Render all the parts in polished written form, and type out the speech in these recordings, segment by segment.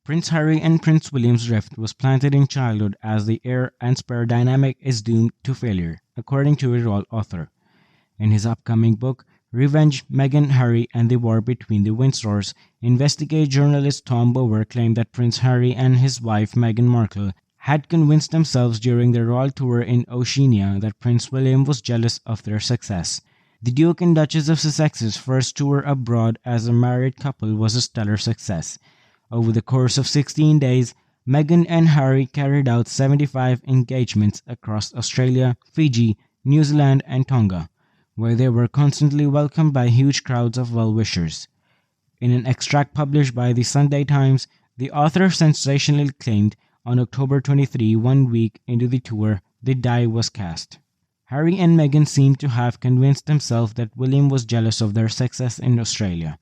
Prince Harry and Prince William's rift was planted in childhood as the heir and spare dynamic is doomed to failure, according to a royal author. In his upcoming book, Revenge, Meghan, Harry, and the War Between the Windsors, investigative journalist Tom Bower claimed that Prince Harry and his wife Meghan Markle had convinced themselves during their royal tour in Oceania that Prince William was jealous of their success. The Duke and Duchess of Sussex's first tour abroad as a married couple was a stellar success. Over the course of 16 days, Meghan and Harry carried out 75 engagements across Australia, Fiji, New Zealand, and Tonga, where they were constantly welcomed by huge crowds of well-wishers. In an extract published by the Sunday Times, the author sensationally claimed on October 23, 1 week into the tour, the die was cast. Harry and Meghan seemed to have convinced themselves that William was jealous of their success in Australia.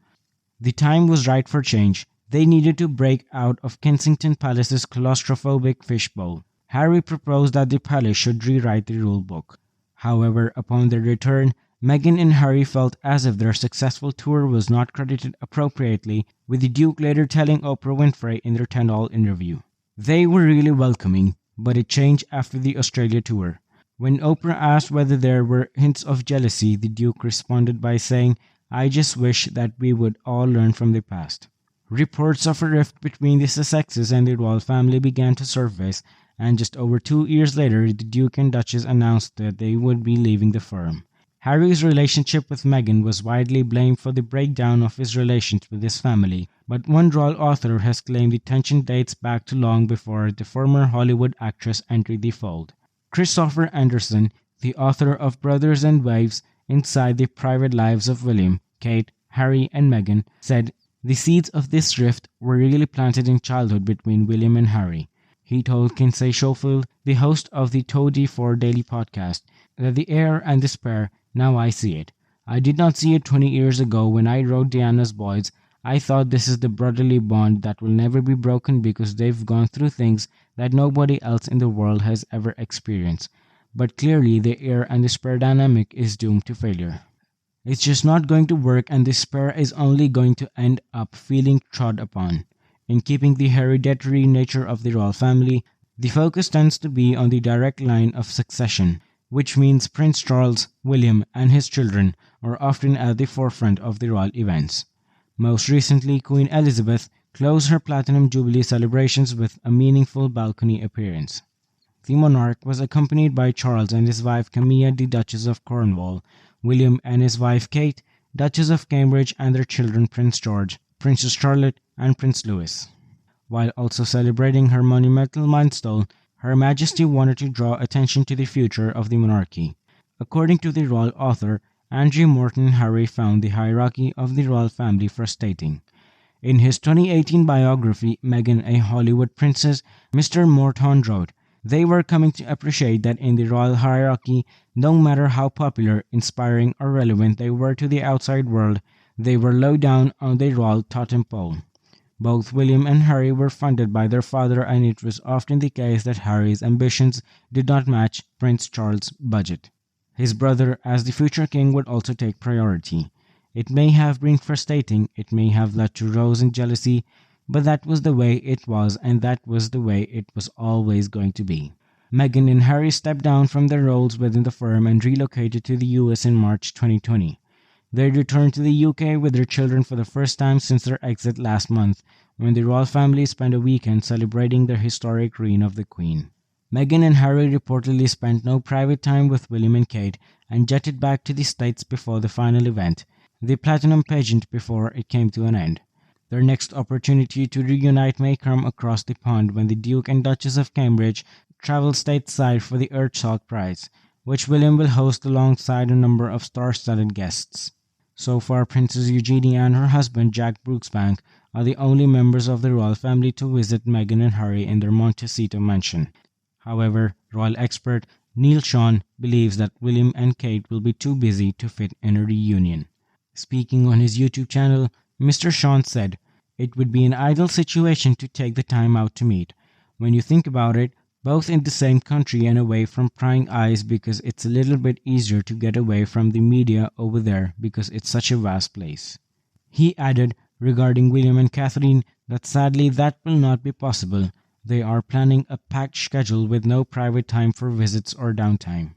The time was right for change. They needed to break out of Kensington Palace's claustrophobic fishbowl. Harry proposed that the palace should rewrite the rule book. However, upon their return, Meghan and Harry felt as if their successful tour was not credited appropriately, with the Duke later telling Oprah Winfrey in their tell-all interview. They were really welcoming, but it changed after the Australia tour. When Oprah asked whether there were hints of jealousy, the Duke responded by saying, "I just wish that we would all learn from the past." Reports of a rift between the Sussexes and the royal family began to surface, and just over 2 years later, the Duke and Duchess announced that they would be leaving the firm. Harry's relationship with Meghan was widely blamed for the breakdown of his relations with his family, but one royal author has claimed the tension dates back to long before the former Hollywood actress entered the fold. Christopher Anderson, the author of Brothers and Wives Inside the Private Lives of William, Kate, Harry, and Meghan, said, "The seeds of this rift were really planted in childhood between William and Harry." He told Kinsey Schofield, the host of the TOD4 Daily podcast, that the heir and despair, now I see it. I did not see it 20 years ago when I wrote Diana's Boys. I thought this is the brotherly bond that will never be broken because they've gone through things that nobody else in the world has ever experienced. But clearly the heir and despair dynamic is doomed to failure. It's just not going to work, and despair is only going to end up feeling trod upon. In keeping the hereditary nature of the royal family, the focus tends to be on the direct line of succession, which means Prince Charles, William, and his children are often at the forefront of the royal events. Most recently, Queen Elizabeth closed her Platinum Jubilee celebrations with a meaningful balcony appearance. The monarch was accompanied by Charles and his wife Camilla, the Duchess of Cornwall, William and his wife Kate, Duchess of Cambridge, and their children Prince George, Princess Charlotte, and Prince Louis. While also celebrating her monumental milestone, Her Majesty wanted to draw attention to the future of the monarchy. According to the royal author, Andrew Morton Harry found the hierarchy of the royal family frustrating. In his 2018 biography, Meghan, a Hollywood Princess, Mr. Morton wrote, "They were coming to appreciate that in the royal hierarchy, no matter how popular, inspiring, or relevant they were to the outside world, they were low down on the royal totem pole." Both William and Harry were funded by their father, and it was often the case that Harry's ambitions did not match Prince Charles' budget. His brother, as the future king, would also take priority. It may have been frustrating, it may have led to rows and jealousy, but that was the way it was, and that was the way it was always going to be. Meghan and Harry stepped down from their roles within the firm and relocated to the US in March 2020. They returned to the UK with their children for the first time since their exit last month, when the royal family spent a weekend celebrating their historic reign of the Queen. Meghan and Harry reportedly spent no private time with William and Kate and jetted back to the States before the final event, the Platinum pageant, before it came to an end. Their next opportunity to reunite may come across the pond when the Duke and Duchess of Cambridge travel stateside for the Earthshock Prize, which William will host alongside a number of star-studded guests. So far, Princess Eugenie and her husband Jack Brooksbank are the only members of the royal family to visit Meghan and Harry in their Montecito mansion. However, royal expert Neil Sean believes that William and Kate will be too busy to fit in a reunion. Speaking on his YouTube channel, Mr. Sean said, "It would be an ideal situation to take the time out to meet. When you think about it, both in the same country and away from prying eyes, because it's a little bit easier to get away from the media over there because it's such a vast place." He added, regarding William and Catherine that sadly that will not be possible. They are planning a packed schedule with no private time for visits or downtime.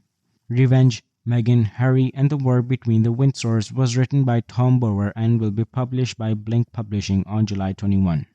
Revenge, Meghan, Harry, and the War Between the Windsors was written by Tom Bower and will be published by Blink Publishing on July 21.